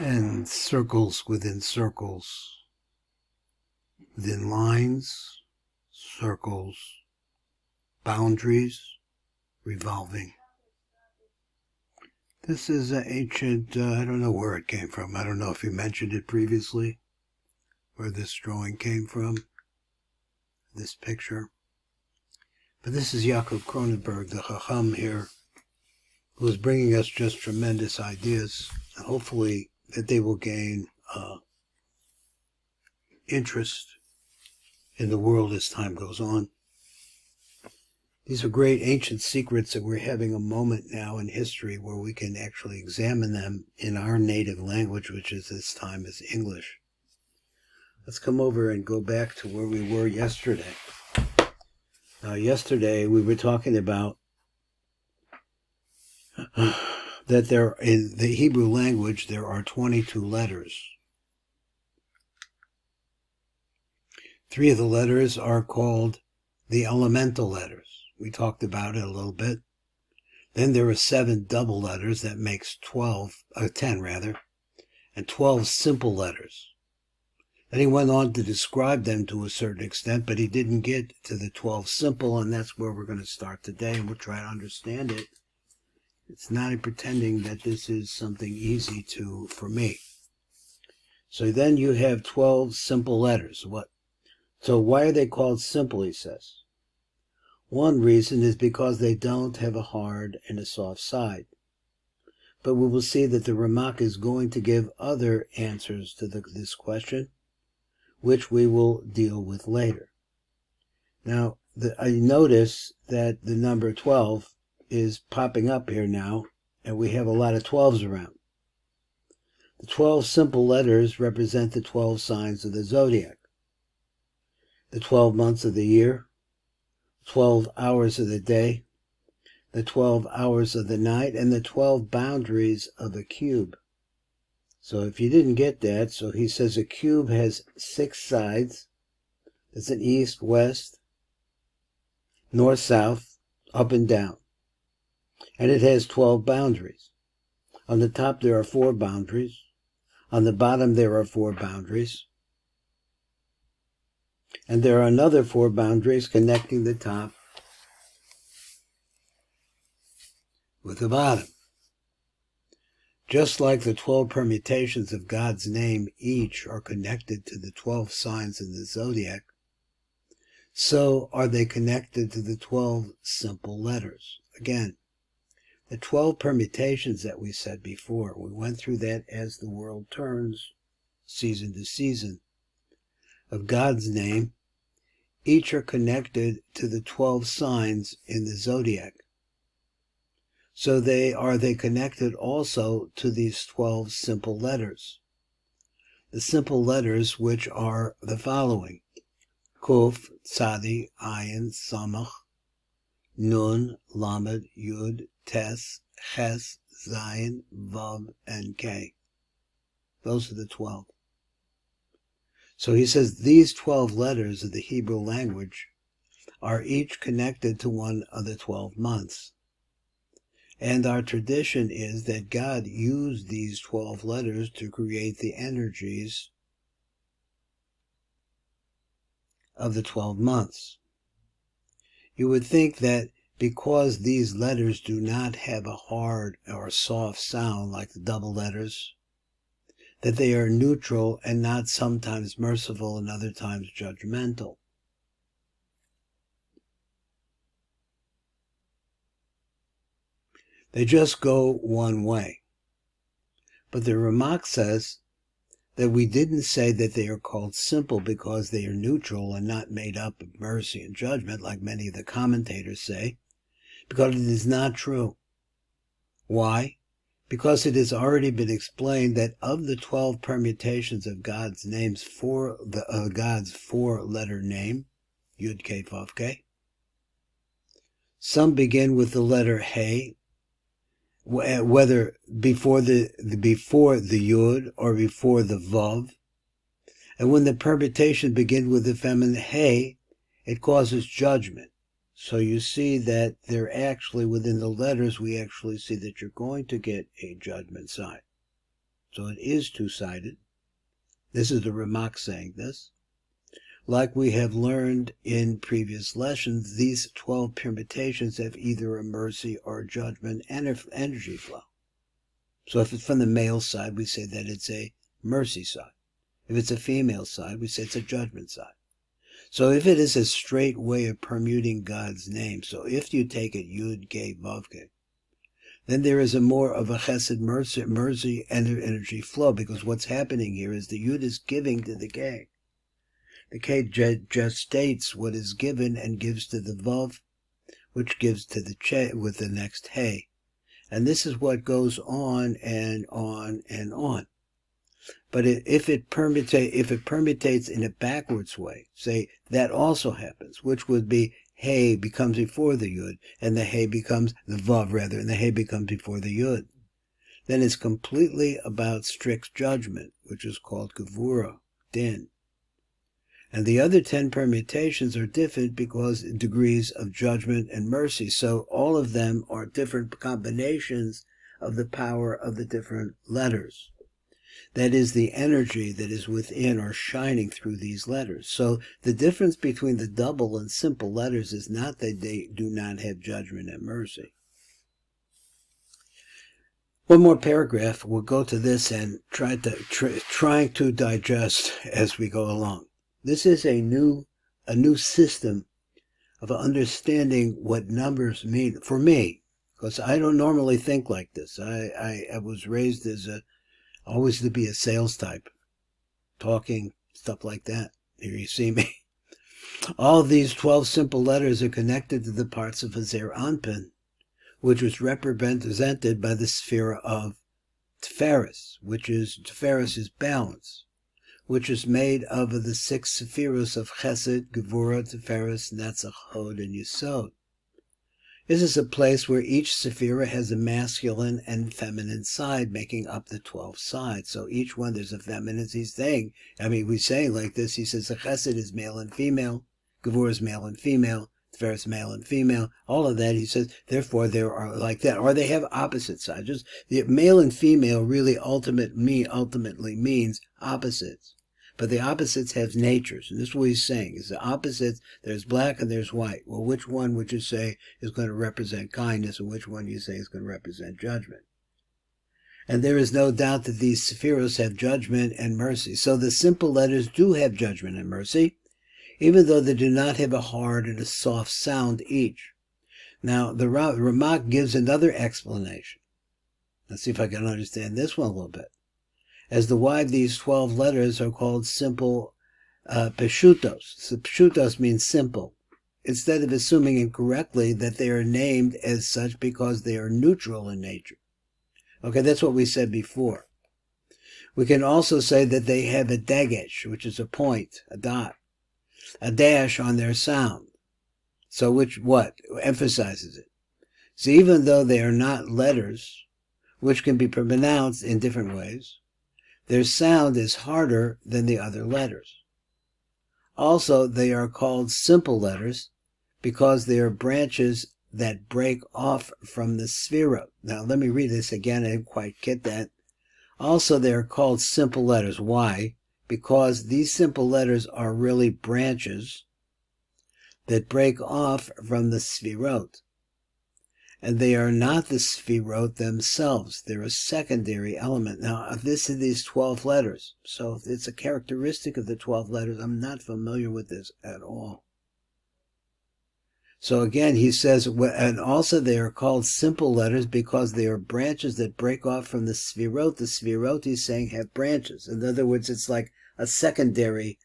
and circles within circles, within lines, circles, boundaries, revolving. This is an ancient, I don't know where it came from. I don't know if you mentioned it previously, where this drawing came from, this picture. But this is Yaakov Kroeneberg, the Chacham here, who is bringing us just tremendous ideas, and hopefully that they will gain interest in the world as time goes on. These are great ancient secrets that we're having a moment now in history where we can actually examine them in our native language, which is this time is English. Let's come over and go back to where we were yesterday. Yesterday we were talking about that there, in the Hebrew language, there are 22 letters. 3 of the letters are called the elemental letters. We talked about it a little bit. Then there are 7 double letters that makes 10 rather, and 12 simple letters. Then he went on to describe them to a certain extent, but he didn't get to the 12 simple, and that's where we're going to start today, and we'll try to understand it. It's not pretending that this is something easy for me. So then you have 12 simple letters. So why are they called simple, he says? One reason is because they don't have a hard and a soft side. But we will see that the Ramak is going to give other answers to this question, which we will deal with later. Now, I notice that the number 12 is popping up here now, and we have a lot of 12s around. The 12 simple letters represent the 12 signs of the zodiac, the 12 months of the year, 12 hours of the day, the 12 hours of the night, and the 12 boundaries of a cube. So if you didn't get that, so he says a cube has 6 sides. There's an east, west, north, south, up and down. And it has 12 boundaries. On the top there are 4 boundaries. On the bottom there are 4 boundaries. And there are another 4 boundaries connecting the top with the bottom. Just like the 12 permutations of God's name each are connected to the 12 signs in the zodiac, so are they connected to the 12 simple letters. Again, the 12 permutations that we said before, we went through that as the world turns, season to season, of God's name, each are connected to the 12 signs in the zodiac. So are they connected also to these 12 simple letters? The simple letters, which are the following: Kuf, Tzadi, Ayin, Samach, Nun, Lamed, Yud, Tes, Ches, Zayin, Vav, and K. Those are the 12. So he says these 12 letters of the Hebrew language are each connected to one of the 12 months. And our tradition is that God used these 12 letters to create the energies of the 12 months. You would think that because these letters do not have a hard or soft sound like the double letters, that they are neutral and not sometimes merciful and other times judgmental. They just go one way. But the Ramak says that we didn't say that they are called simple because they are neutral and not made up of mercy and judgment like many of the commentators say, because it is not true. Why? Because it has already been explained that of the 12 permutations of God's names for God's 4-letter name, Yud, K, Vav, K, some begin with the letter He, whether before the Yud or before the Vav. And when the permutation begins with the feminine He, it causes judgment. So you see that they're actually, within the letters, we actually see that you're going to get a judgment sign. So it is two-sided. This is the Ramak saying this. Like we have learned in previous lessons, these 12 permutations have either a mercy or a judgment and an energy flow. So if it's from the male side, we say that it's a mercy side. If it's a female side, we say it's a judgment side. So if it is a straight way of permuting God's name, so if you take it Yud, Geh, Vav, Geh, then there is a more of a chesed, mercy and energy flow, because what's happening here is the Yud is giving to the Geh. The Geh gestates what is given and gives to the Vav, which gives to the Che with the next Hey. And this is what goes on and on and on. But if it permutates in a backwards way, say that also happens, which would be Hey becomes before the Yud, and the Hey becomes the Vav rather, and the Hey becomes before the Yud, then it's completely about strict judgment, which is called Gevura, Din. And the other 10 permutations are different because degrees of judgment and mercy. So all of them are different combinations of the power of the different letters. That is the energy that is within or shining through these letters. So the difference between the double and simple letters is not that they do not have judgment and mercy. One more paragraph. We'll go to this and trying to digest as we go along. This is a new system of understanding what numbers mean for me, because I don't normally think like this. I was raised as always to be a sales type, talking, stuff like that. Here you see me. All of these 12 simple letters are connected to the parts of a Zer Anpin, which was represented by the sphere of Tiferes, Tiferes is balance, which is made of the 6 sephiros of Chesed, Gevura, Tiferes, Netzach, Hod, and Yesod. This is a place where each sephira has a masculine and feminine side, making up the 12 sides. So each one, there's a feminine. He's saying, we say like this, he says the Chesed is male and female, Gevura is male and female, Tiferes male and female, all of that, he says, therefore there are like that. Or they have opposite sides. Just the male and female really ultimately means opposites. But the opposites have natures, and this is what he's saying, is the opposites, there's black and there's white. Well, which one would you say is going to represent kindness, and which one you say is going to represent judgment? And there is no doubt that these sephiros have judgment and mercy. So the simple letters do have judgment and mercy, even though they do not have a hard and a soft sound each. Now, the Ramak gives another explanation. Let's see if I can understand this one a little bit. As to why these 12 letters are called simple peshutos. So peshutos means simple, instead of assuming incorrectly that they are named as such because they are neutral in nature. Okay, that's what we said before. We can also say that they have a dagesh, which is a point, a dot, a dash on their sound. So what emphasizes it? So even though they are not letters, which can be pronounced in different ways, their sound is harder than the other letters. Also, they are called simple letters because they are branches that break off from the sphera. Now, let me read this again. I didn't quite get that. Also, they are called simple letters. Why? Because these simple letters are really branches that break off from the sphirot. And they are not the sphirot themselves. They're a secondary element. Now, this is these 12 letters. So it's a characteristic of the 12 letters. I'm not familiar with this at all. So again, he says, and also they are called simple letters because they are branches that break off from the sphirot. The sphirot, he's saying, have branches. In other words, it's like a secondary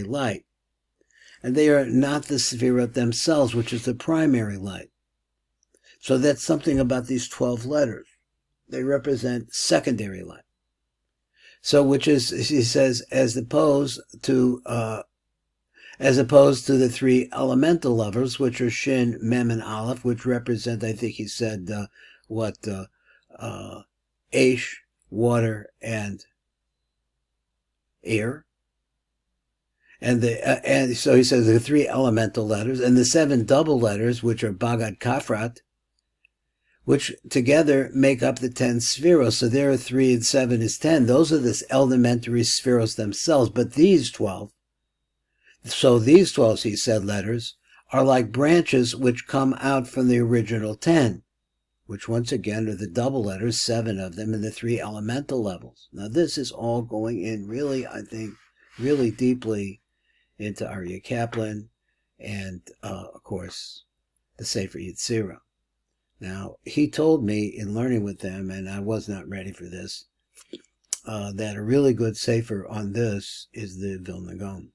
light. And they are not the sphirot themselves, which is the primary light. So that's something about these 12 letters. They represent secondary light. So which is, he says, as opposed to the 3 elemental levels, which are Shin, Mem, and Aleph, which represent, I think he said, Aish, water, and air. And so he says the 3 elemental letters, and the 7 double letters, which are Bagad Kafrat, which together make up the 10 spheros. So there are 3 and 7 is 10. Those are the elementary spheros themselves. But these 12, so these 12, he said, letters are like branches which come out from the original 10, which once again are the double letters, 7 of them, in the 3 elemental levels. Now this is all going in really, I think, really deeply into Arya Kaplan and, of course, the Sefer Yetzirah. Now, he told me in learning with them, and I was not ready for this, that a really good Sefer on this is the Vilna Gaon.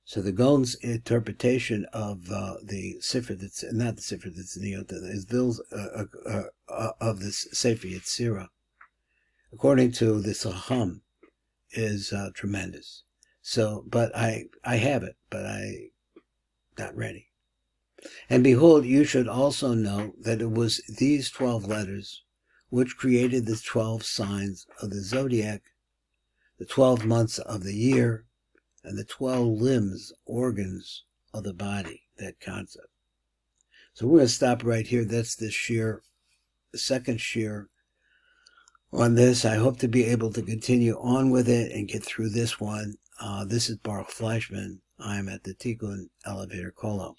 So the Gaon's interpretation of the Sefer that's, not the Sefer that's in the Yota, is of this Sefer Yetzirah, according to the Saham, is tremendous. So, but I have it, but I'm not ready. And behold, you should also know that it was these 12 letters which created the 12 signs of the zodiac, the 12 months of the year, and the 12 limbs, organs of the body, that concept. So we're going to stop right here. That's the shir, the second shir on this. I hope to be able to continue on with it and get through this one. This is Baruch Fleischman. I'm at the Tikkun Elevator Kolo.